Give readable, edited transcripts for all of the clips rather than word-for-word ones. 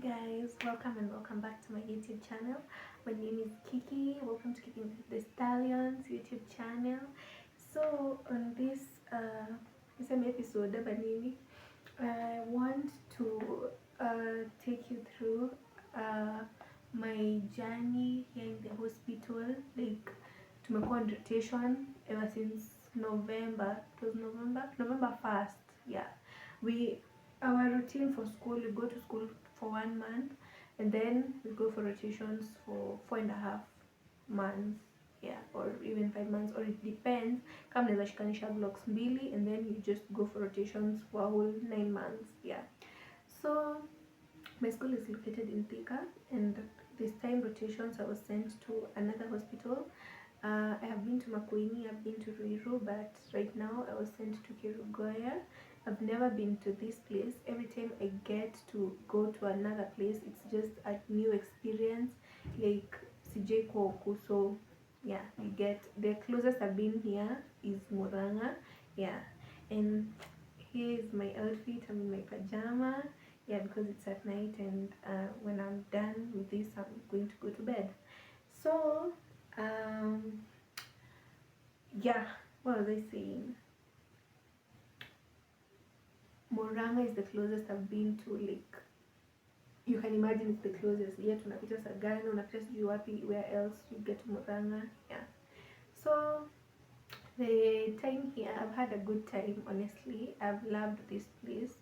guys, welcome and welcome back to my YouTube channel. My name is Kiki. Welcome to Kiki the Stallions YouTube channel. So on this same episode I want to take you through my journey here in the hospital. Like tumekuwa on rotation ever since November. It was November 1st. Yeah. Our routine for school, we go to school for 1 month and then we go for rotations for 4.5 months, yeah, or even 5 months, or it depends kama naweza shikanisha blocks mbili and then you just go for rotations for a whole 9 months. Yeah, so my school is located in Thika, and this time rotations I was sent to another hospital. I have been to Makuini, I've been to Ruiru, but right now I was sent to Kirugoya. I've never been to this place. Every time I get to go to another place, it's just a new experience. Like CJ Koku, so yeah, you get the closest I've been here is Muranga, yeah. And here is my outfit. I'm in my pajama, yeah, because it's at night, and when I'm done with this, I'm going to go to bed. So yeah, what was I saying? Muranga is the closest I've been to. Like you can imagine, it's the closest. Yet unapita Sagana, unapita sijui wapi, where else you get to Muranga. Yeah. So the time here, I've had a good time. Honestly, I've loved this place.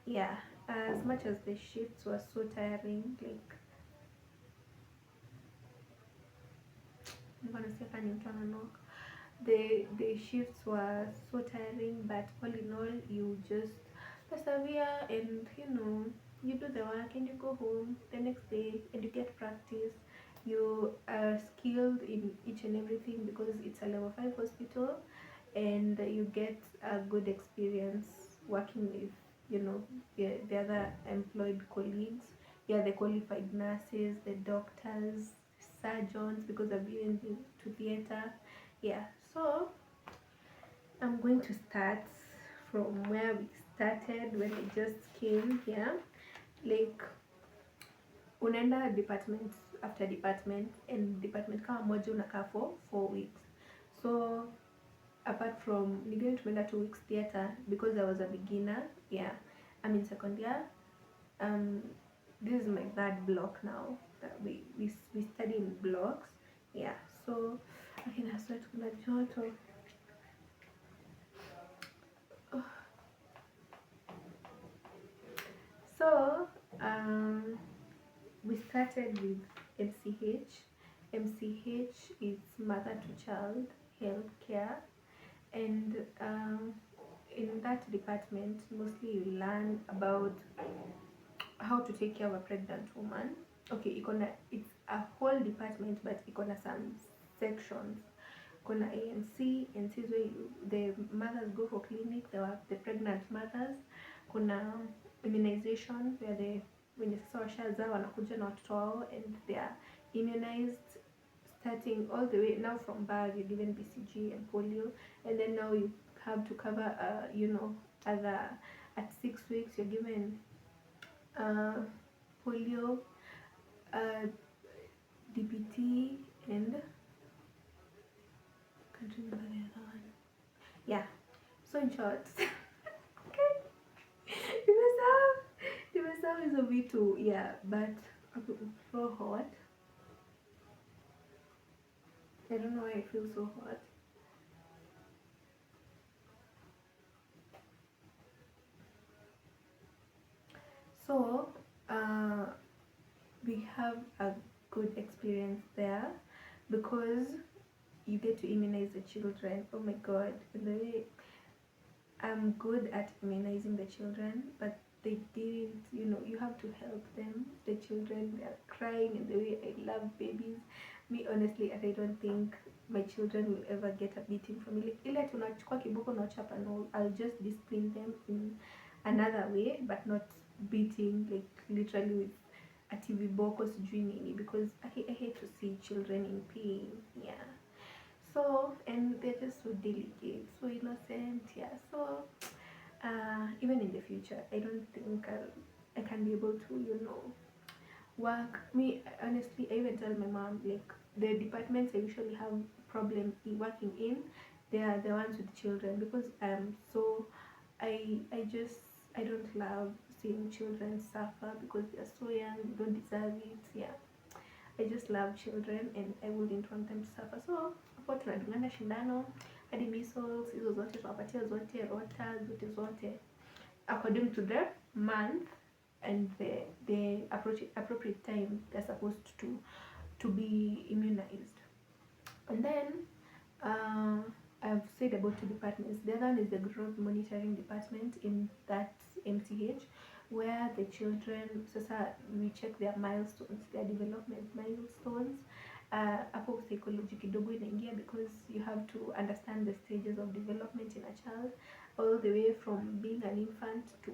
Yeah. As much as the shifts were so tiring, like I'm gonna say I can turn and knock. The shifts were so tiring, but all in all, you just persevere and you do the work and you go home the next day and you get practice. You are skilled in each and everything because it's a level 5 hospital, and you get a good experience working with the other employed colleagues. Yeah, the qualified nurses, the doctors, surgeons, because I've been to theater. Yeah, so I'm going to start from where we started when I just came here. Like unaenda department after department, and department kama moja unakaa for 4 weeks. So apart from nigeni tumeenda 2 weeks theater because I was a beginner. Yeah, I'm in second year. This is my third block now. We study in blocks. Yeah, so okay, na sweat kuna joto. So we started with MCH. MCH is mother to child health care, and in that department mostly you learn about how to take care of a pregnant woman. Okay, it's a whole department, but ikona some sections. Kuna ANC, ANC is where the mothers go for clinic, the pregnant mothers. Kuna immunization where wenye sasa washazaa wanakuja na watoto wao and they are immunized starting all the way now from birth. You're given BCG and polio, and then now you have to cover at 6 weeks you're given polio, DPT, and I can't remember the other one. Yeah, so in short nimesahau hizo vitu. Yeah, but so hot. I don't know why I feel so hot. So we have a good experience there because you get to immunize the children. Oh my god, and the way I'm good at immunizing the children, but they didn't, you have to help them. The children, they are crying, and the way I love babies, me honestly, I don't think my children will ever get a beating from me. Like ile tunachukua kiboko na chapa, no, I'll just discipline them in another way, but not beating, like literally with a TV boko sijui nini, because I hate to see children in pain. Yeah, so, and they're just so delicate, so innocent. Yeah, so even in the future I don't think I can be able to work. Me honestly, I even tell my mom, like, the departments I usually have problem in working in, they are the ones with children, because so I don't love seeing children suffer because they're so young, they don't deserve it. Yeah, I just love children and I wouldn't want them to suffer. So hapo tunadungana shindano hadi measles hizo zote tunapatia zote, rota zote according to the month and the appropriate time they're supposed to be immunized. And then uh, I've said about two departments. The other one is the growth monitoring department in that MTH, where the children, sasa we check their milestones, their development milestones. Hapo psychology kidogo inaingia, because you have to understand the stages of development in a child, all the way from being an infant to,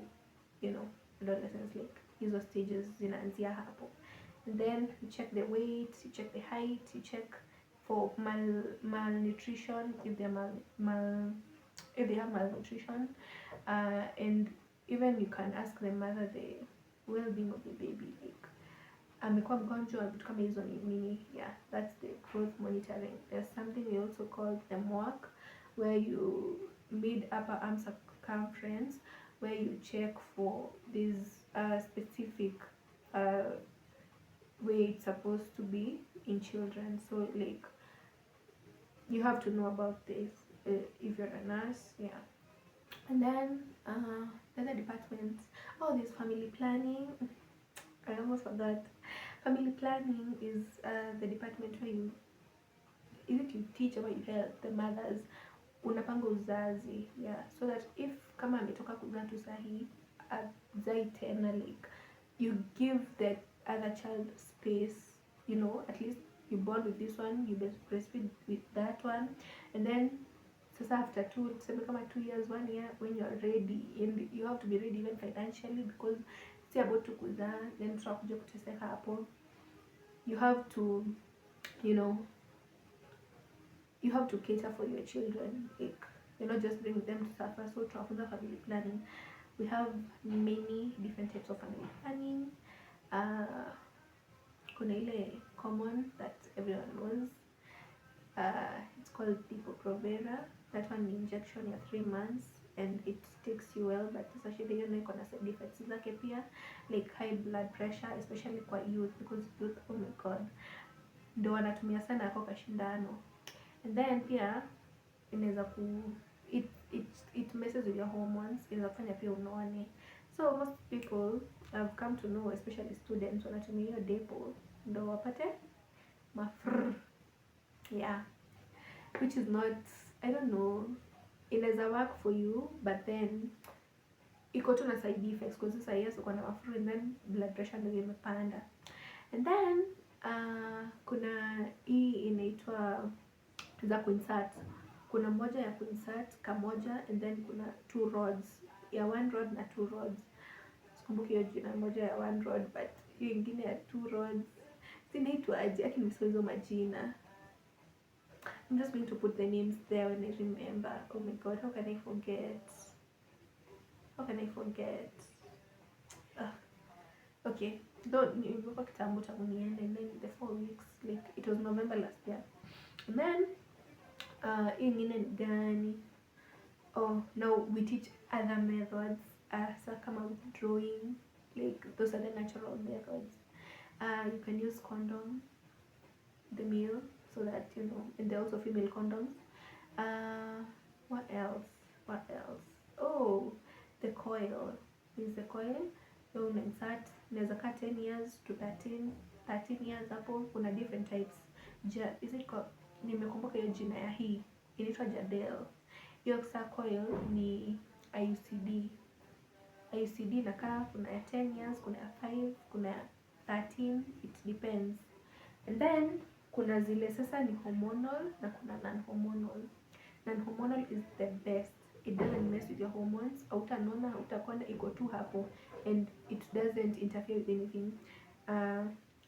you know, adolescence. Like hizo stages zinaanzia hapo. And then you check the weight, you check the height, you check for malnutrition, if they have malnutrition, and even you can ask the mother the well-being of the baby, like amekuwa mgonjwa, vitu kama hizo ni nini. Yeah, that's the growth monitoring. There's something we also call the MWAC, where you mid upper arm circumference, where you check for these specific way it's supposed to be in children. So like you have to know about this if you're a nurse. Yeah. And then the other departments, oh, there's family planning. I almost forgot. Family planning is the department where you teach or you help the mothers, unapanga uzazi. Yeah, so that if kama ametoka kuzaa tu sahi azai tena, like you give the other child space, you know, at least you bond with this one, you breastfeed with that one, and then sasa after 2 years, 1 year, when you are ready, and you have to be ready even financially, because si about to kuzaa then tutakuja kuteseka hapo. You have to, you know, you have to cater for your children, like you're not just bringing them to suffer. So tunafunza family planning. We have many different types of family planning. Kuna ile common that everyone knows, it's called Depo-Provera. That one ni injection ya 3 months and it takes you well, but sasa shida hiyo iko na side effects zake pia, like high blood pressure, especially kwa youth, because youth, oh my god, ndio wanatumia sana yako kashindano. And then pia inaweza ku it messes with your hormones, inaweza kufanya pia unaone. So most people have come to know, especially students, wanatumia hiyo Depo ndio wapate mafr. Yeah, which is not, I don't know, inaweza work for you, but then iko tu na side effects, because sasa yes uko na mafru and then blood pressure ndio imepanda. And then kuna hii inaitwa za kuinsert. Kuna moja ya kuinsert kamoja, and then kuna 2 rods ya 1 rod na 2 rods. Sikumbuki hiyo jina moja ya 1 rod, but hiyo ingine ya 2 rods sinaitwa aje, lakini nisio majina. I'm just going to put the names there when I remember. Oh my god, how can I forget? Okay, though nilikuwa kitambo tangu niende, and then the 4 weeks, like it was November last year. And then hii ingine ni gani? Oh, now we teach other methods, so kama withdrawing, like those are the natural methods. You can use condom, the male, so that you know, and there are also female condoms. What else? Oh, the coil. Is the coil. So unainsert, inaweza kaa 10 years to 13 years hapo. Kuna different types. Is it called, nimekumbuka hiyo jina ya hii, inaitwa Jadel. Hiyo coil ni IUCD inakaa, kuna ya 10 years, kuna ya 5, kuna ya 13, it depends. And then kuna zile sasa ni hormonal na kuna non-hormonal. Non-hormonal is the best. It doesn't mess with your hormones. Hautanona, hautakonda, iko tu hapo, and it doesn't interfere with anything.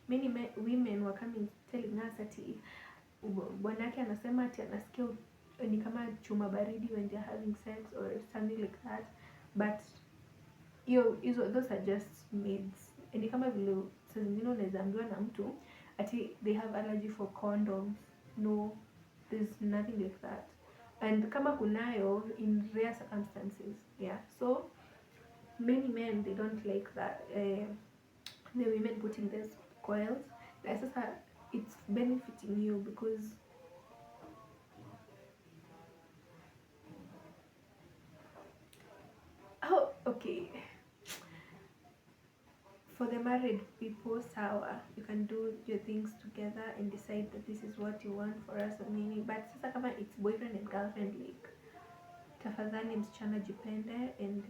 Many women were coming telling us ati bwanake anasema ati anasikia ni kama chuma baridi when they're having sex or something like that, but those are just myths. Ni kama vile saa zingine unaweza ambiwa na mtu ati they have allergy for condoms. No, there's nothing like that, and kama kunayo in rare circumstances. Yeah, so many men, they don't like that, the women putting these coils. Na sasa it's benefiting you because okay, for the married people, sawa, you can do your things together and decide that this is what you want for us or nini, but sasa kama it's boyfriend and girlfriend, like, tafadhali msichana jipende and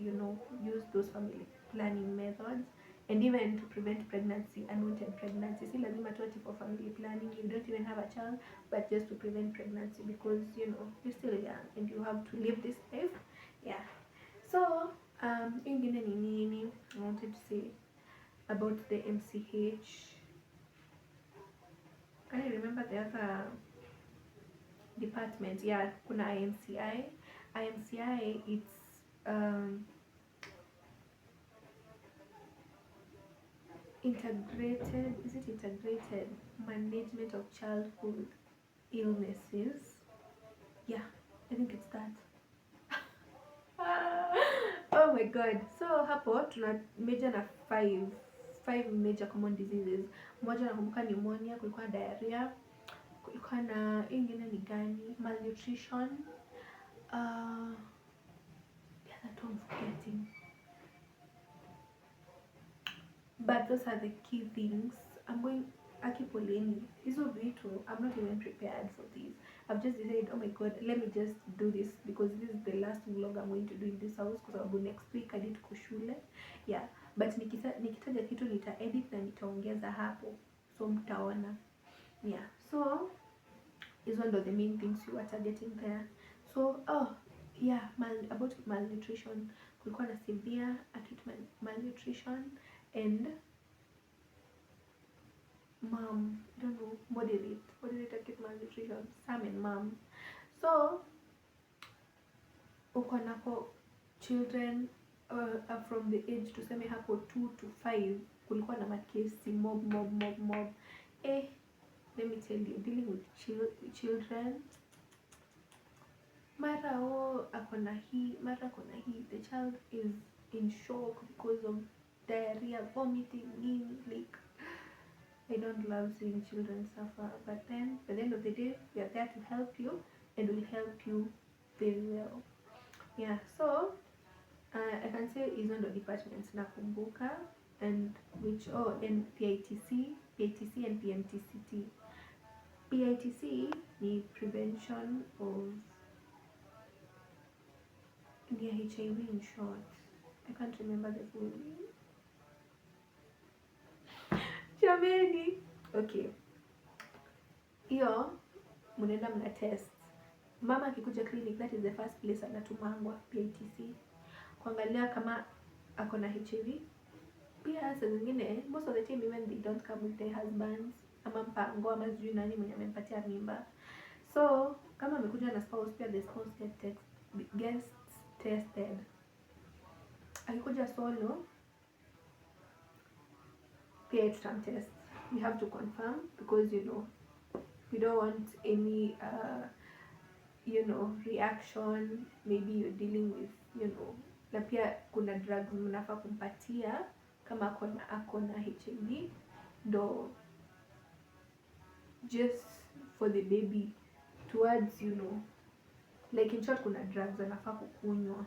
use those family planning methods, and even to prevent pregnancy, unwanted pregnancy. Si lazima tu ati for family planning, you don't even have a child, but just to prevent pregnancy, because you're still young and you have to live this life. Yeah, so ingine ni nini I wanted to say about the MCH. Can you remember the other department? Yeah, kuna IMCI. IMCI, it's integrated, is it integrated management of childhood illnesses? Yeah, I think it's that. Oh my god. So hapo tuna major na five major common diseases. Moja nakumbuka pneumonia, kulikuwa diarrhea, kulikuwa na ingine ni gani, malnutrition, the other two I'm forgetting, but those are the key things. I'm going akipoleni hizo vitu, I'm not even prepared for this. I've just decided, oh my god, let me just do this because this is the last vlog I'm going to do in this house, kwa sababu next week hadi tuko shule. Yeah, but nikitaja kitu nita edit na nitaongeza hapo, so mtaona. Yeah, so hizo ndo the main things you are targeting there. So yeah, about malnutrition, kulikuwa na severe acute malnutrition and I don't know, moderate acute malnutrition, some and mom. So uko napo children from the age tuseme hapo 2 to 5, kulikuwa na makesi mob. Let me tell you, dealing with children, mara akona hii, mara akona hii, the child is in shock because of diarrhea, vomiting, like, I don't love seeing children suffer, but then at the end of the day, we are there to help you, and we'll help you very well. Yeah, so I can say hizo ndo departments nakumbuka, and which and PITC and PMTCT. PITC ni prevention of the HIV in short. I can't remember the full name. Jameni. Okay. Hiyo mnaenda mna test. Mama akikuja clinic, that is the first place anatumangwa, PITC, kuangalia kama ako na HIV. Pia saa zingine, most of the time even they don't come with their husbands, ama mpango ama sijui nani mwenye amempatia mimba. So kama amekuja na spouse, pia the spouse gets tested. Akikuja solo, pia tutamtest. We have to confirm because we don't want any reaction. Maybe you're dealing with na pia kuna drugs mnafaa kumpatia kama akona HIV, ndo just for the baby towards like in short, kuna drugs anafaa kukunywa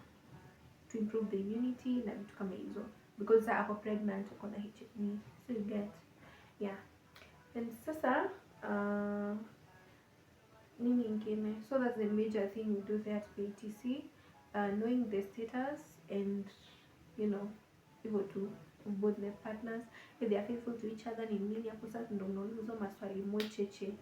to improve the immunity na vitu kama hizo, because ako pregnant, akona HIV, so you get. Yeah, and sasa nini ingine, so that's the major thing we do there at PTC, knowing the status and hivyo tu both the partners, if they are faithful to each other, ni nini hapo sasa ndo unauliza maswali mwecheche.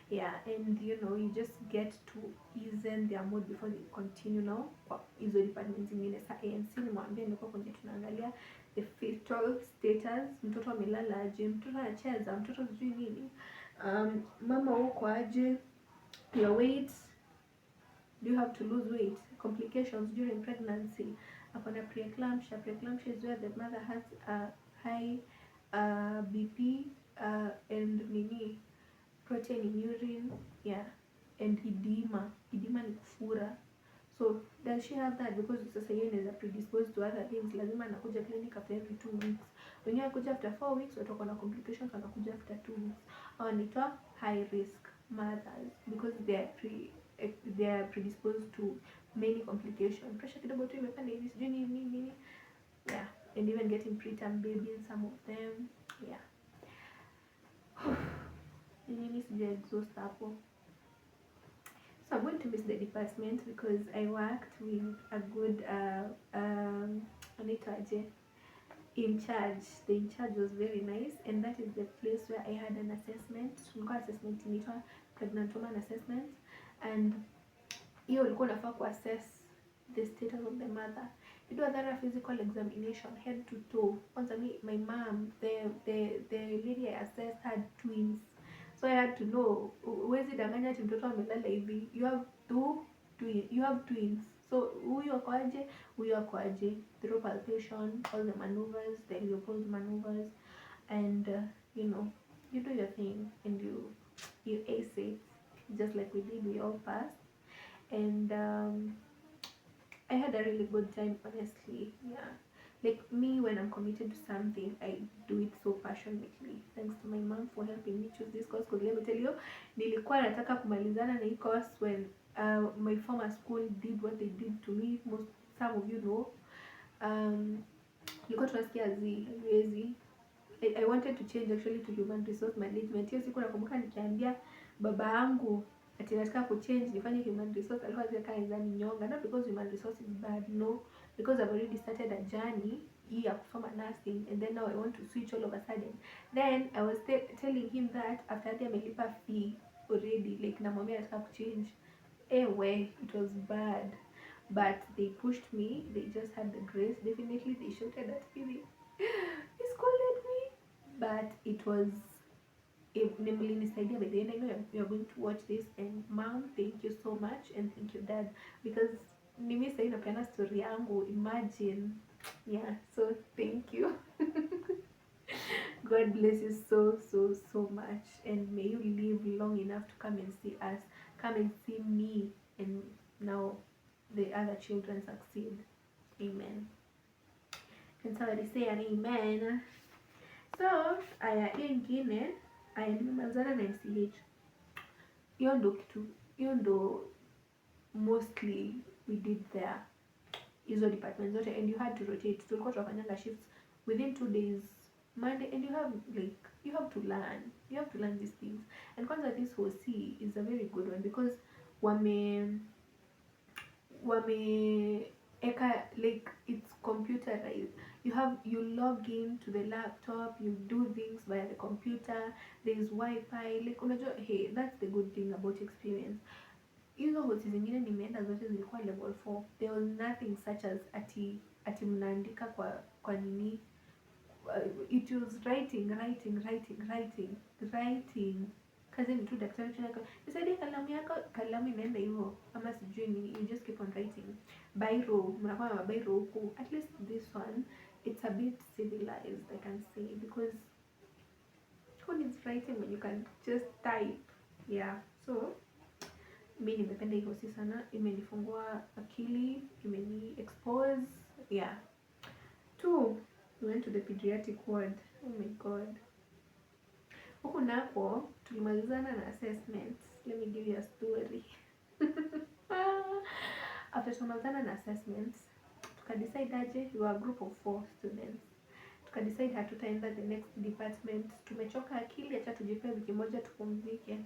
Yeah, and you just get to ease their mood before they continue now kwa hizo departments zingine. Sa ANC nimwambia nilikuwa kwenye tunaangalia the fetal status, mtoto amelala aje, mtoto anacheza, mtoto sijui nini, mama uko aje, your weight, do you have to lose weight, complications during pregnancy, akona preeclampsia. Preeclampsia is where the mother has a high BP, and nini, protein in urine, yeah, and edema. Edema ni kufura. So does she have that? Because sasa yeye inaweza predisposed to other things. Lazima anakuja clinic after every 2 weeks. Wengine anakuja after 4 weeks, watakuwa na complications wanakuja after 2 weeks. Au anaitwa high risk mothers because they are predisposed to many complications. Pressure kidogo tu imepanda hivi sijui nini. Yeah, and even getting preterm babies, some of them. Yeah. Nini sija exhaust hapo. So I'm going to miss the department because I worked with a good in charge. The in charge was very nice, and that is the place where I had an assessment. Assessment inaitwa pregnant woman assessment, and hiyo ulikuwa unafaa kuassess the status of the mother. You do a thorough physical examination, head to toe. Kwanza my mom, the lady I assessed had twins. So I had to know, huwezi danganya ati mtoto amelala hivi. You have twins. So huyu ako aje, through palpation, all the maneuvers, the Leopold maneuvers, and you do your thing and you ace it, just like we did. We all passed, and I had a really good time, honestly. Yeah, like me, when I'm committed to something, I do it so passionately. Thanks to my mom for helping me choose this course. Because let me tell you, nilikuwa nataka kumalizana na hii course when my former school did what they did to me. Some of you know, nilikuwa tunasikia haiwezi. I wanted to change actually to human resource management. Hiyo siku nakumbuka nikiambia baba yangu ati nataka kuchange nifanye human resource, alikuwa anataka nyonga. Not because human resource is bad, no, because I've already started a journey hii ya kusoma nursing, and then now I want to switch all of a sudden. Then I was telling him that after that amelipa fee already, like namwambia nataka kuchange. It was bad, but they pushed me. They just had the grace. Definitely they shouted at me, they scolded me, but it was nisaidia. By the end, I know you're going to watch this, and mom, thank you so much, and thank you dad, because mimi sasa inapeana story yangu, imagine. Yeah, so thank you. God bless you so much, and may you live long enough to come and see us, come and see me, and now the other children succeed. Amen. Can somebody say an amen? So aya ingine, aya nimemalizana na MCH. Hiyo ndo mostly we did there, hizo department zote, and you had to rotate. Tulikuwa tunafanyanga shifts within 2 days, Monday, and you have to learn these things. And kwanza this HOC is a very good one because wame like it's computerized. You log in to the laptop, you do things via the computer, there's Wi-Fi, like unajua, hey, that's the good thing about experience. Hizo hoti zingine nimeenda zote zilikuwa level 4. There was nothing such as ati mnaandika kwa nini. It was writing. Kazi ni tu daktari tunaka nisaidie kalamu inaenda hivyo ama sijui nini, you just keep on writing. Biro, mnakuwa na biro huku. At least this one, it's a bit civilized, I can say, because who needs writing when you can just type? Yeah, so mimi nimependa hiyo sana, imenifungua akili, imeni expose. Yeah. 2, we went to the pediatric ward. Oh my god. Huku nako tulimalizana na assessments. Let me give you a story. After tumalizana na assessments, tukadecide aje, we were a group of 4 students. Tukadecide hatutaenda the next department. Tumechoka akili, acha tujipe wiki moja tupumzike.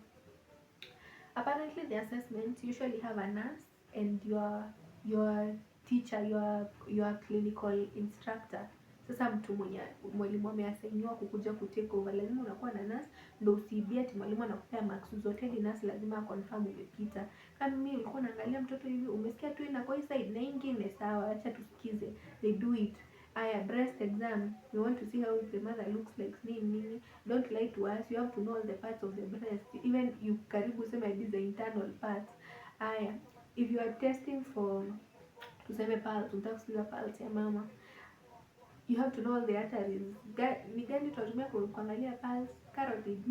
Apparently the assessments usually have a nurse and your teacher, your clinical instructor. Sasa mtu mwalimu ameasainiwa kukuja kutake over, lazima unakuwa na nurse ndio usibie ati mwalimu anakupea marks zote, ni nurse lazima confirm umepita. Kama mimi nilikuwa naangalia mtoto hivi, umesikia tu ina kwa side na ingine, sawa, acha tusikize, they do it. Aya, breast exam, we want to see how the mother looks like, nini. Don't lie to us, you have to know all the parts of the breast, even you karibu sema these are internal parts. Aya, if you are testing for tuseme pulse, unataka kusikiza pulse ya mama, you have to know all the arteries. Ni gani tutatumia kuangalia pulse, carotid,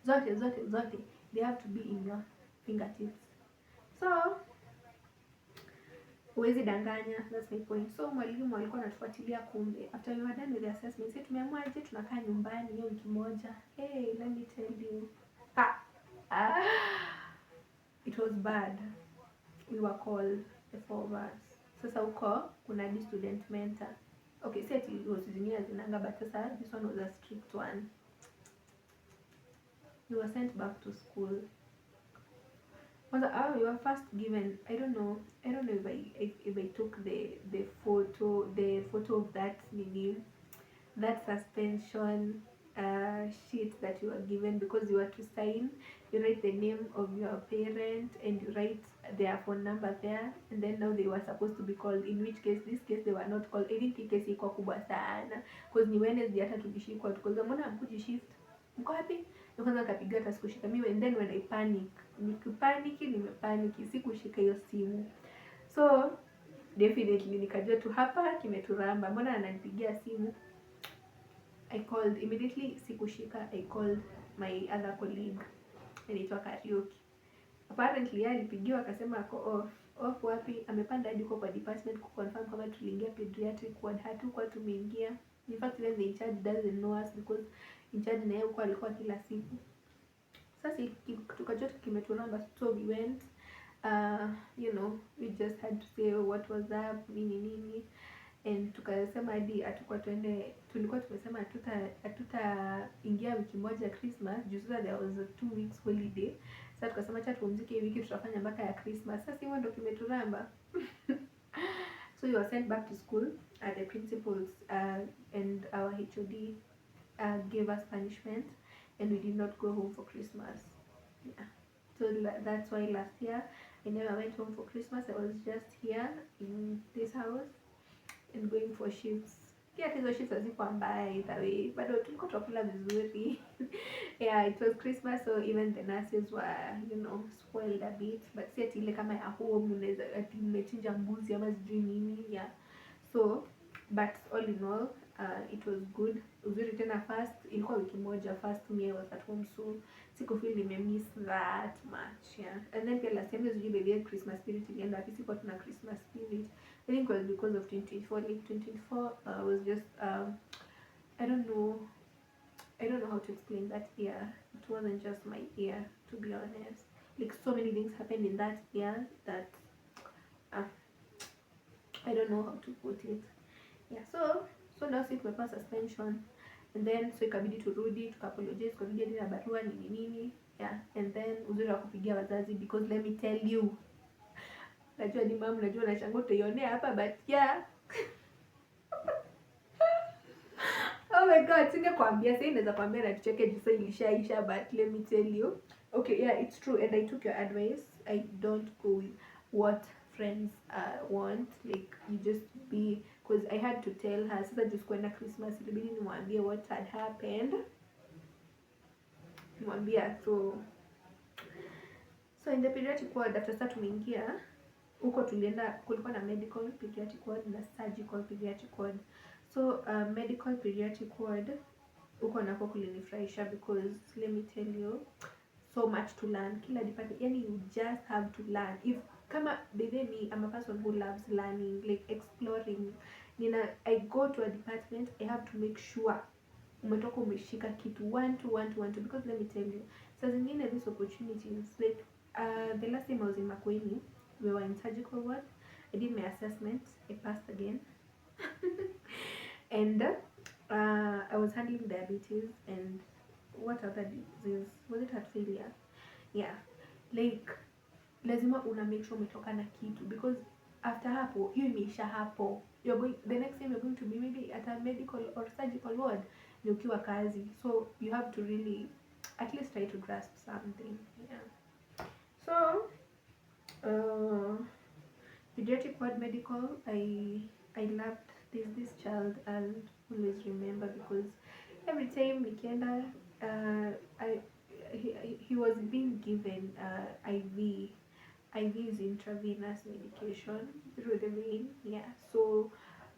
zote they have to be in your fingertips. So huwezi danganya, that's my point. So mwalimu alikuwa anatufuatilia, kumbe after we were done with the assessment, sisi tumeamua aje tunakaa nyumbani hiyo wiki moja. Hey, let me tell you, it was bad. We were called, the four of us. Sasa huko kuna di student mentor. Okay, set was zingine zinanga, but sasa this one was a strict one. We were sent back to school. We were first given, I don't know if I took the photo of that that suspension sheet that you were given, because you were to sign. You write the name of your parent and you write their phone number there, and then now they were supposed to be called, in which case this case they were not called. I didn't think case iko kubwa sana, because ni Wednesday hata tulishikwa, tukoza mbona hamkuji shift, mko happy? Nikaanza kapiga hata sikushika mimi, and then when I nimepaniki sikushika hiyo simu. So definitely nikajua tu hapa kimeturamba, mbona ananipigia simu. I called immediately, sikushika. I called my other colleague, anaitwa Karaoke. Apparently alipigiwa akasema ako off wapi, amepanda hadi kwa department ku confirm kama tuliingia pediatric ward. Hatukuwa tumeingia. In fact even the in charge doesn't know us, because in charge naye huko alikuwa kila siku. Sasa tukajua kimeturamba, so we went, we just had to say what was up, nini, and tukasema hadi tulikuwa tumesema hatuta ingia wiki moja Christmas, juu sasa there was a 2 weeks holiday. Sasa tukasema acha tumpumzike wiki, tutafanya mpaka ya Christmas. Sasa hiyo ndio kimeturamba. So you were sent back to school. The principals and our HOD gave us punishment, and we did not go home for Christmas. Yeah. So that's why last year I never went home for Christmas. I was just here in this house and going for shifts. Yeah, hizo shifts hazikuwa mbaya either way, bado tulikuwa tunakula vizuri. Yeah, it was Christmas, so even the nurses were, spoiled a bit, but si ati ile kama ya home unaweza ati mmechinja mbuzi ama sijui nini. Yeah, so but all in all it was good. Uzuri tena first ilikuwa wiki moja, first me I was at home, so sikufeel nimemiss that much. Yeah, and then pia last time was baby Christmas spirit ilienda wapi, sikuwa tuna Christmas spirit. I think it was because of 2024. Like 2024 was just I don't know how to explain that year. It wasn't just my year, to be honest. Like so many things happened in that year that I don't know how to put it. Yeah, so now si tumepa suspension, and then so ikabidi turudi tukapologize kwa video na barua nini. Yeah, and then uzuri wa kupigia wazazi, because let me tell you, najua ni mama, najua na chango tuionea hapa, but yeah. Oh my god, singekwambia, sasa inaweza kwambia na tucheke juu sasa ilishaisha, but let me tell you. Okay, yeah, it's true, and I took your advice. I don't go with what friends want. Like, you just be, because I had to tell her, sasa just kwenda Christmas ilibidi nimwambie what had happened. Nimwambia, so in the pediatric ward, after sasa tumeingia huko, tulienda, kulikuwa na medical pediatric ward na surgical pediatric ward. So medical pediatric ward huko nako kulinifurahisha, because let me tell you, so much to learn. Kila department, yani you just have to learn. If kama me, I'm a person who loves learning, like exploring. I go to a department, I have to make sure umetoka umeshika kitu 1 to 1 to 1 to, because let me tell you, saa zingine these opportunities, like the last time I was in Makueni, we were in surgical ward. I did my assessment, I passed again. And I was handling diabetes and what other disease, was it heart failure? Yeah, like lazima una make sure umetoka na kitu, because after hapo hiyo imeisha hapo, you're going, the next time you're going to be maybe at a medical or surgical ward ni ukiwa kazi. So you have to really at least try to grasp something. Yeah, so pediatric ward medical, I loved this child. I'll always remember, because every time nikienda he was being given IV is intravenous medication through the vein. Yeah, so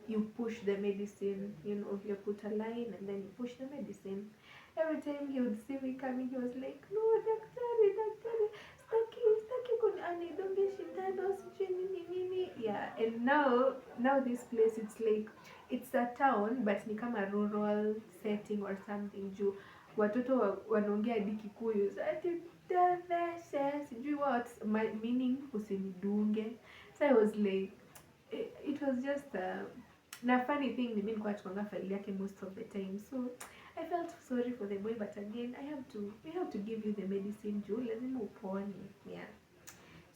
you push the medicine, you put a line and then you push the medicine. Every time he would see me coming, he was like, no, daktari, daktari, staki kunidonge shindano, sijui nini nini. Yeah, and now this place, it's like, it's a town but ni kama rural setting or something, juu watoto wanaongea hadi Kikuyu, ati sijui what meaning usinidunge. So I was like, it was just na funny thing ni mimi nilikuwa nachukua faili yake most of the time, so I felt sorry for the boy, but again we have to give you the medicine juu lazima upone. Yeah,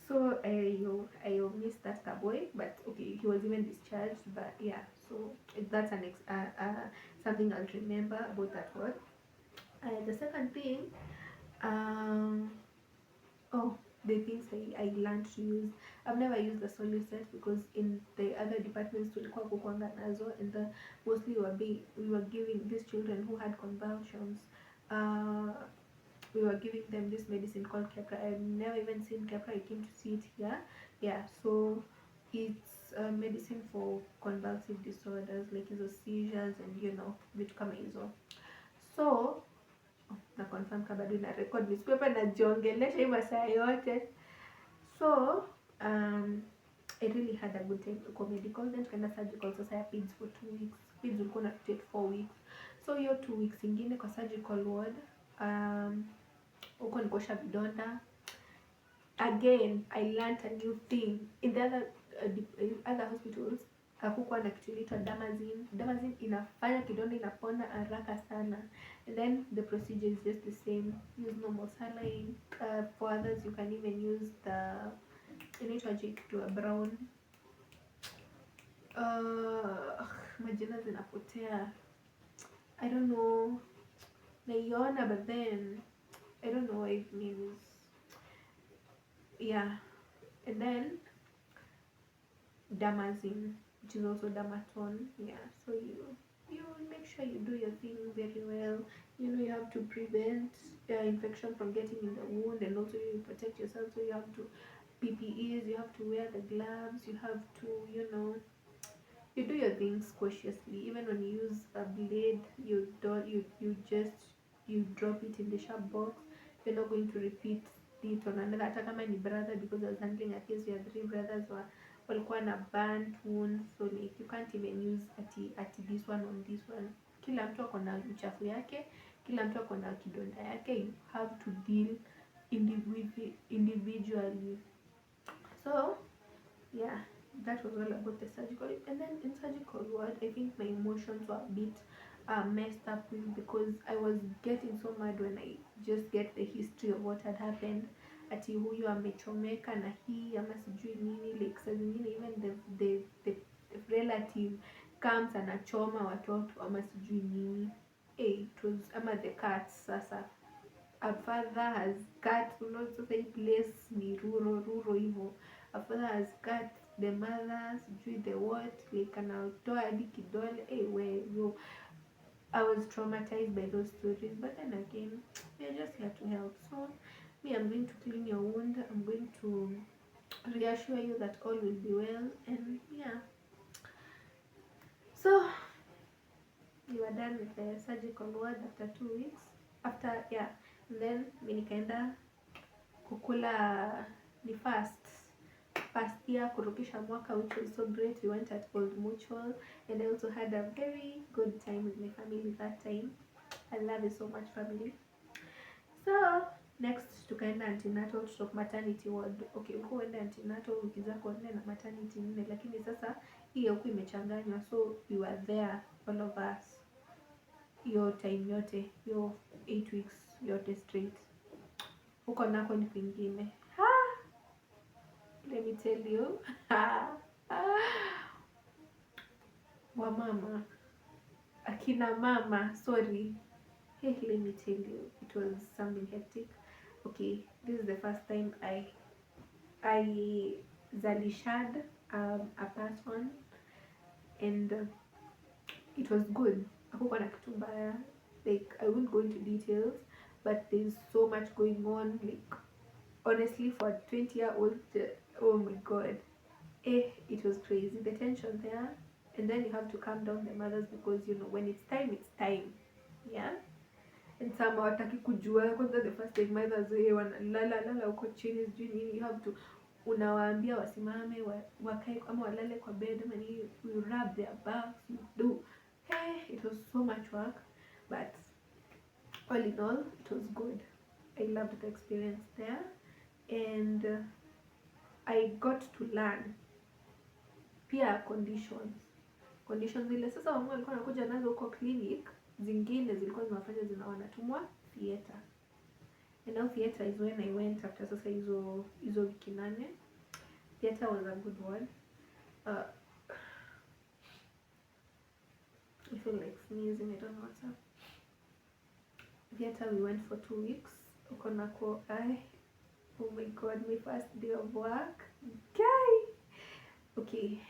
so I miss that boy, but okay, he was even discharged, but yeah, so that's something I'll remember about that word. The second thing, um oh, the things I learned to use. I've never used the solo set because in the other departments tulikuwa kukwanga nazo, and mostly we were giving these children who had convulsions, we were giving them this medicine called Kepra. I've never even seen Kepra. I came to see it here. Yeah, so it's a medicine for convulsive disorders like hizo seizures and vitu kama hizo. So na confirm kama bado ina record, nisikuwe hapa najiongelesha hii masaa yote. So I really had a good time kwa medical, then tukaenda surgical. Sasa ya peds for 2 weeks, peds ulikuwa na take 4 weeks. So hiyo 2 weeks ingine kwa surgical ward, huko nikosha vidonda. Again, I learned a new thing. In the other hospitals hakukuwa na kitu inaitwa Damazine. Damazine inafanya kidonda inapona haraka sana, and then the procedure is just the same. Use normal saline. For others you can even use the inaitwa to a brown, majina zinapotea, I don't know, naiona but then I don't know what it means. Yeah, and then Damazine, which is also Damaton. Yeah, so you make sure you do your thing very well. You have to prevent infection from getting in the wound, and also you protect yourself. So you have to PPEs, you have to wear the gloves, you have to you do your things cautiously. Even when you use a blade, you drop it in the sharp box. You're not going to repeat it on another. Hata kama ni brother, because I was handling a case where 3 brothers walikuwa na burnt wounds, so like you can't even use ati this one on this one. Kila mtu ako na uchafu yake, kila mtu ako na kidonda yake. You have to deal individually. So yeah, that was all about the surgical. And then in surgical ward, I think my emotions were a bit messed up with, because I was getting so mad when I just get the history of what had happened. Ati huyu amechomeka na hii ama sijui nini, like saa zingine even the relative comes anachoma watoto ama sijui nini. It was ama the cats. Sasa a father has cut, sasa hii place ni rural hivyo. A father has cut the mother, sijui the what, like anatoa hadi kidole. I was traumatized by those stories, but then again, we are just here to help. So me, I'm going to clean your wound, I'm going to reassure you that all will be well, and yeah. So you are done with the surgical ward after 2 weeks. After, yeah, and then mi nikaenda kukula ni first year kurukisha mwaka, which was so great. We went at Old Mutual, and I also had a very good time with my family that time. I love it so much, family. So next tukaenda antenatal stroke maternity ward. Okay, uko uende antenatal wiki zako 4 na maternity 4, lakini sasa hiyo huku imechanganywa, so we were there all of us hiyo time yote, hiyo 8 weeks yote straight. Huko nako ni kwingine. Let me tell you. Wamama, akina mama, sorry. Hey, let me tell you, it was something hectic. Okay, this is the first time I zalishad a person, and it was good. Hakukuwa na kitu mbaya. Like, I won't go into details, but there's so much going on. Like, honestly, for a 20-year-old, oh my god, it was crazy. The tension there, and then you have to calm down the mothers, because you know when it's time, it's time. Yeah. And some hawataki kujua. Kwanza the first time mothers wanalala lala huko chini sijui nini, you have to unawaambia wasimame wakae ama walale kwa bed ama nini, you rub their backs, you do. Hey, it was so much work, but all in all it was good. I loved the experience there, and I got to learn pia conditions zile sasa wamwe walikuwa wanakuja nazo huko clinic, zingine zilikuwa zinafanya wanatumwa theater. And now theater is when I went after sasa hizo wiki 8. Theater was a good one. I feel like sneezing, I don't know what's up. Theater we went for 2 weeks. Ukonako, oh my god, my first day of work. Guy! Okay.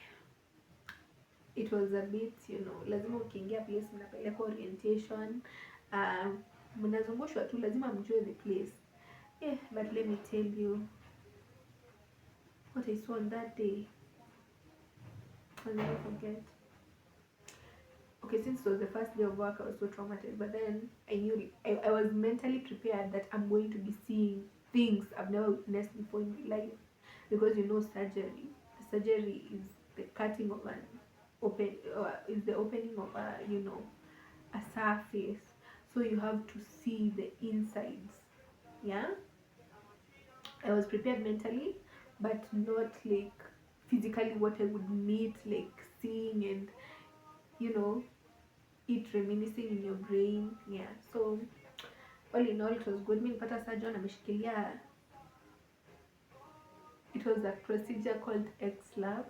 It was a bit, you know, lazima ukiingia place mnapeleka orientation. Mnazungushwa tu, lazima mjue the place. Yeah, but let me tell you what I saw on that day. I'll never forget. Okay, since it was the first day of work, I was so traumatized, but then I knew I was mentally prepared that I'm going to be seeing things I've never witnessed before in my life, because you know surgery. The surgery is the cutting of an is the opening of a surface, so you have to see the insides. Yeah, I was prepared mentally, but not like physically what I would meet, like seeing and it reminiscing in your brain. Yeah, so all in all it was good. Me nipata surgeon ameshikilia, it was a procedure called X-lab.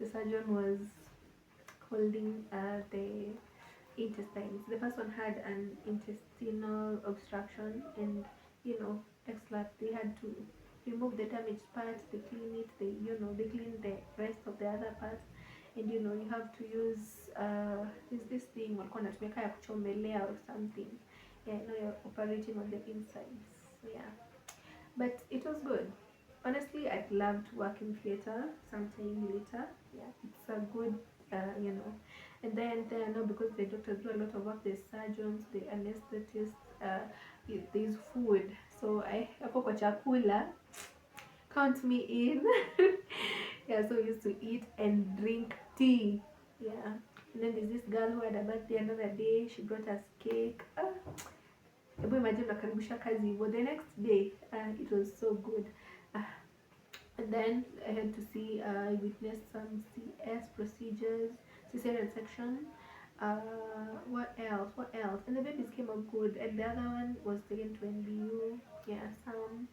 The surgeon was holding the intestines. The person had an intestinal obstruction, and X-lab, they had to remove the damaged parts, they clean it, they clean the rest of the other parts, and you have to use this thing walikuwa natumia ya kuchomelea or something. Yeah, you're operating on the insides. Yeah, but it was good. Honestly, I'd love to work in theater sometime later. Yeah, it's a good and then because the doctors do a lot of work, the surgeons, the anesthetists, there's food, so hapo kwa chakula, count me in. Yeah, so we used to eat and drink tea. Yeah, and then there's this girl who had a birthday another day, she brought us cake. Imagine nakaribisha kazi hivyo. The next day, it was so good. And then I had to see, I witnessed some CS procedures, cesarean section. What else? And the babies came out good. And the other one was taken to NBU. Yeah, some.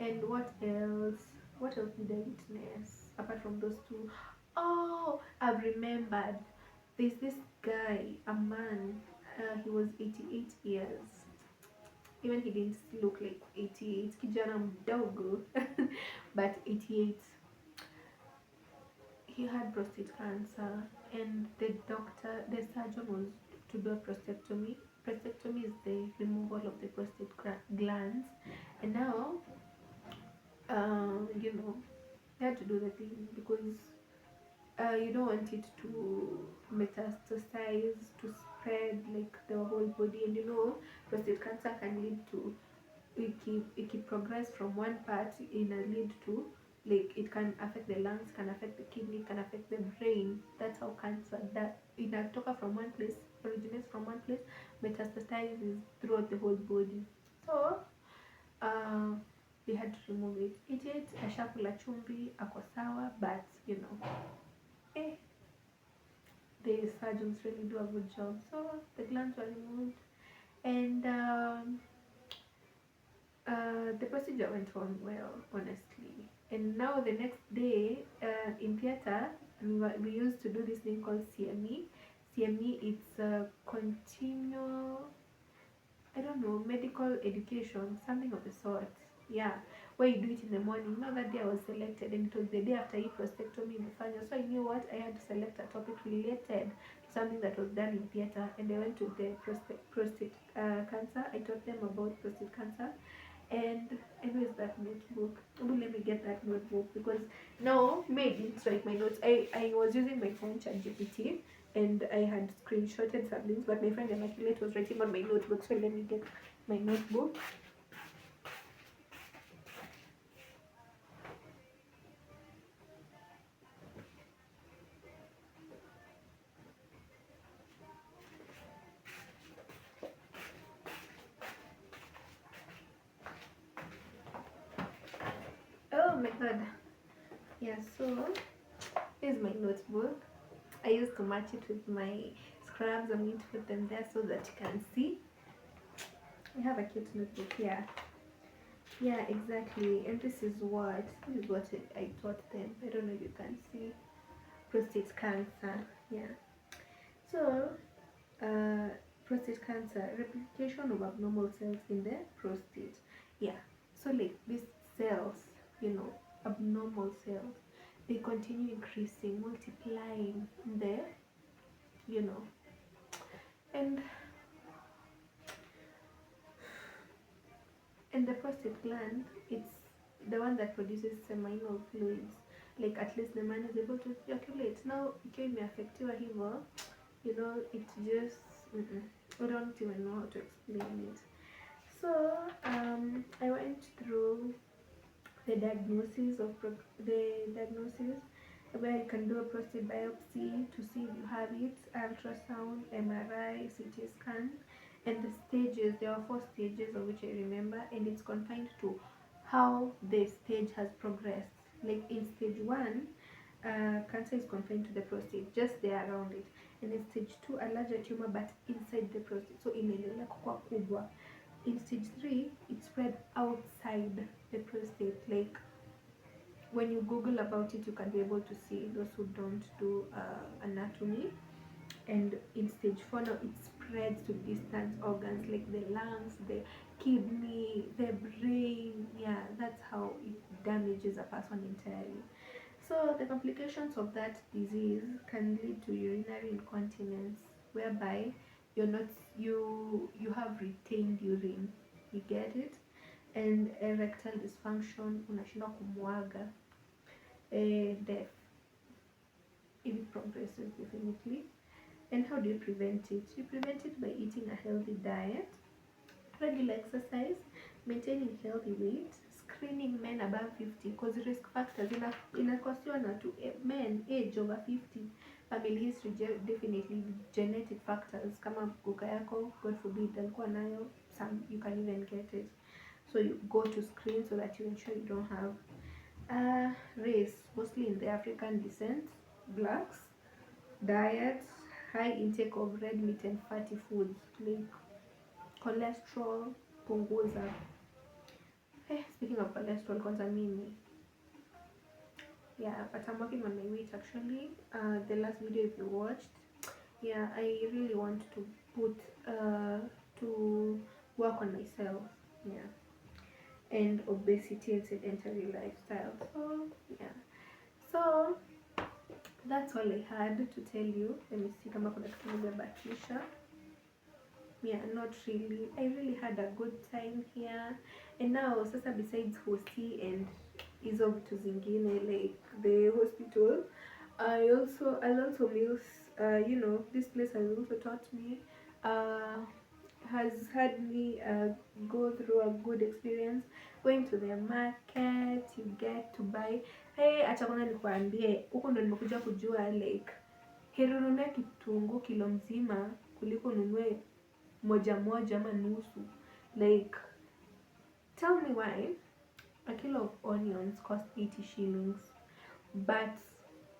And what else? What else did I witness apart from those two? Oh, I've remembered. There's this guy, a man. He was 88 years. Even he didn't look like 88. Kijana mdogo. But 88. He had prostate cancer, and the surgeon was to do a prostatectomy. Prostatectomy is the removal of the prostate glands, and now they had to do the thing because you don't want it to metastasize, to spread like the whole body, and prostate cancer can lead to, it can progress from one part in a lead to, like, it can affect the lungs, can affect the kidney, can affect the brain. That's how cancer, that inatoka from one place, originates from one place, metastasizes throughout the whole body. So they had to remove it. It ashakula chumvi, ako sawa, but the surgeons really do a good job. So the glands were removed, and the procedure went on well, honestly. And now the next day, in theater, we used to do this thing called CME. CME, it's a continual, I don't know, medical education, something of the sort. Yeah, where you do it in the morning. Now that day I was selected, and it was the day after prostatectomy in Fanya. So I knew what I had to select a topic related to something that was done in theater, and I went to the prostate cancer. I taught them about prostate cancer, And where's that notebook? Oh, let me get that notebook, because now me, I didn't write my notes. I was using my phone ChatGPT, and I had screenshotted some things, but my friend Immaculate was writing on my notebook, so let me get my notebook. Oh my god. Yeah, so here's my notebook. I used to match it with my scrubs. I'm going to put them there so that you can see. I have a cute notebook here. Yeah, exactly. And this is what I taught them. I don't know if you can see. Prostate cancer. Yeah. So, uh, prostate cancer, replication of abnormal cells in the prostate. Yeah. So like these cells, abnormal cells, they continue increasing, multiplying there, you know, and the prostate gland, it's the one that produces seminal fluids. Like at least the man is able to ejaculate. Now, it may affect you hivyo, it just, I don't even know how to explain it. So, I went through the diagnosis where you can do a prostate biopsy to see if you have it, ultrasound, MRI, CT scan, and the stages. There are 4 stages of which I remember, and it's confined to how the stage has progressed. Like in stage 1, cancer is confined to the prostate, just there around it. And in stage 2, a larger tumor but inside the prostate, so inaendelea kukua kubwa. In stage 3, it spread outside the prostate. Like when you Google about it, you can be able to see, those who don't do anatomy. And in stage 4 now, it spreads to distant organs like the lungs, the kidney, the brain. Yeah, that's how it damages a person entirely. So the complications of that disease can lead to urinary incontinence, whereby you're not you have retained urine. You get it? And erectile dysfunction, unashindwa kumwaga. Death, if it progresses, definitely. And how do you prevent it? You prevent it by eating a healthy diet, regular exercise, maintaining healthy weight, screening men above 50, because risk factors inakosiwa na to men age over 50, family history, definitely genetic factors kama kuka yako, god forbid, alikuwa nayo, some you can even get it. So you go to screen so that you ensure you don't have race, mostly in the African descent, blacks, diets, high intake of red meat and fatty foods, like cholesterol, punguza. Speaking of cholesterol, kwanza mimi, yeah, but I'm working on my weight actually. The last video if you watched, yeah, I really want to put to work on myself, yeah, and obesity and sedentary lifestyle. So yeah, so that's all I had to tell you. Let me see kama kuna kitu nimebakisha. Yeah, not really. I really had a good time here. And now, sasa, besides Hosti and hizo vitu zingine like the hospital, I'll also miss, this place has also taught me, has had me go through a good experience. Going to the market, you get to buy. Hey, acha kwanza nikuambie, huko ndo nimekuja kujua like heri ununue kitunguu kilo mzima kuliko ununue moja moja ama nusu. Like, tell me why a kilo of onions cost 80 shillings, but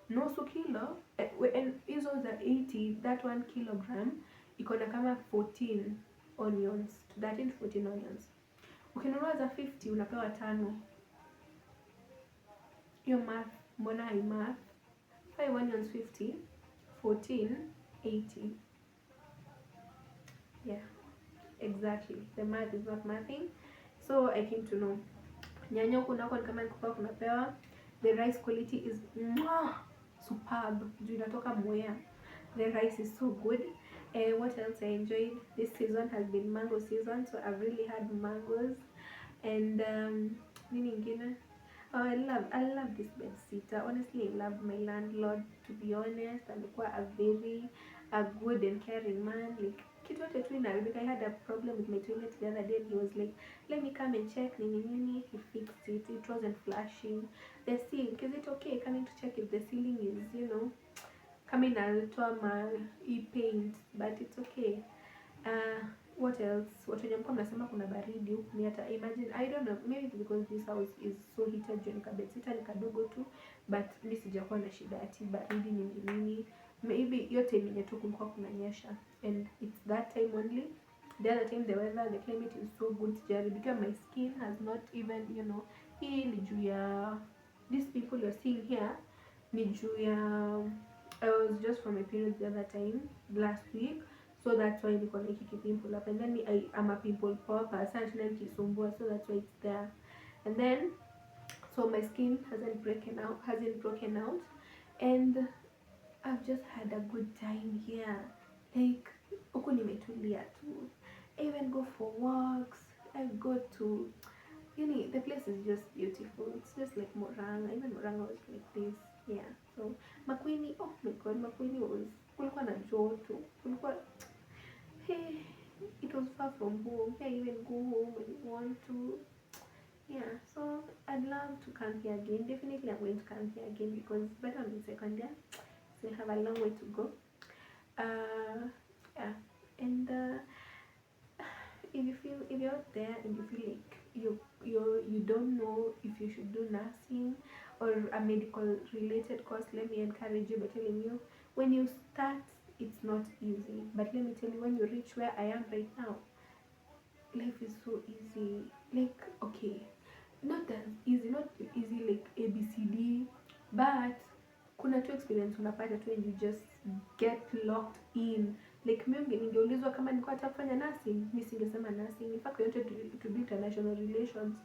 nusu kilo, and hizo za 80, that 1 kilogram iko na kama 14 onions, 13 to 14 onions. Ukinunua za 50 unapewa 5. Hiyo math mbona hai math? 5 onions 50, 14 80. Yeah, exactly, the math is not mathing. So I came to know nyanya huku nako ni kama nikupa kunapewa. The rice quality is superb, juu inatoka Mwea. The rice is so good. And what else I enjoyed this season has been mango season, so I've really had mangoes. And nini ingine. Oh, I love this bed sitter. Honestly, I love my landlord. To be honest, amekuwa a good and caring man. Like kitu yote tu inaharibika. I had a problem with my toilet the other day, and he was like, "Let me come and check." Nini. He fixed it. It wasn't flushing. The sink, is it okay? Coming to check if the ceiling is, kama inatoa paint, but it's okay. What else? Watu wenye mko mnasema kuna baridi huku ni hata imagine, I don't know, maybe it's because this house is so heated, juu nikabetsita nikadogo tu, but mi sijakuwa na shida ati baridi nini. Maybe yote time yenye tu kulikuwa kunanyesha, and it's that time only. The other time the weather, the climate is so good, sijaribikiwa. My skin has not even, hii ni juu ya these people you're seeing here, ni juu ya I was just from a period the other time last week, so that's why niko na hiki pimple up, and then I'm a pimple popper, sana tena nikisumbua, so that's why it's there. And then so my skin hasn't broken out, and I've just had a good time here. Like huku nimetulia tu. I even go for walks. I go to, the place is just beautiful. It's just like Moranga. Even Moranga was like this. Yeah. So Makueni, oh my god, Makueni was, kulikuwa na joto. Kulikuwa, hey, it was far from home. I even go home when you want to. Yeah, so I'd love to come here again. Definitely I'm going to come here again because better I'm in second year, so I have a long way to go. Yeah, and if you're out there and you feel like you don't know if you should do nursing or a medical related course, let me encourage you by telling you, when you start, it's not easy, but let me tell you, when you reach where I am right now, life is so easy. Like, okay, not easy like ABCD, but kuna tu experience unapata tu and you just get locked in. Like mimi ningeulizwa kama nilikuwa nataka kufanya nursing, mimi singesema nursing. In fact, I wanted to do international relations,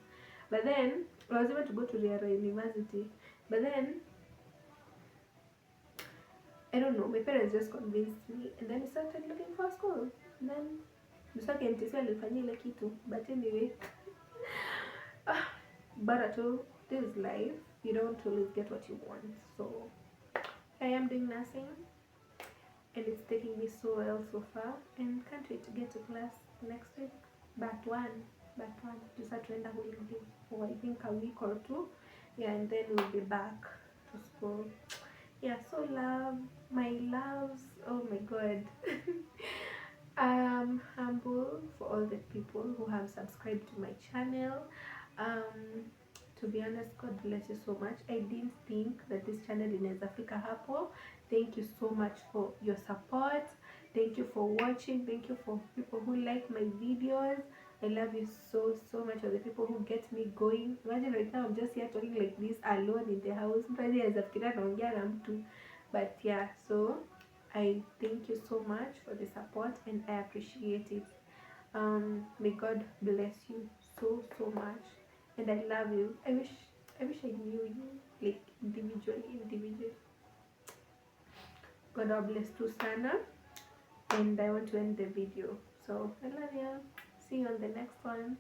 but then I was able to go to Riara University, but then I don't know, my parents just convinced me, and then I started looking for school, and then Msaki MTC alifanyia ile kitu, but anyway, but this is life. You don't always get what you want. So I am doing nursing, and it's taking me so well so far, and can't wait to get to class next week. But one. To start to end up for I think a week or two. Yeah, and then we'll be back to school. Yeah, so my loves, oh my god. I'm humble for all the people who have subscribed to my channel. To be honest, God bless you so much. I didn't think that this channel inaweza fika hapo. Thank you so much for your support. Thank you for watching. Thank you for people who like my videos. I love you so much. For the people who get me going. Imagine right now I'm just here talking like this alone in the house. But yeah, so I thank you so much for the support, and I appreciate it. May God bless you so much, and I love you. I wish I knew you like individually. God bless tu sana, and I want to end the video. So I love you. See you on the next one.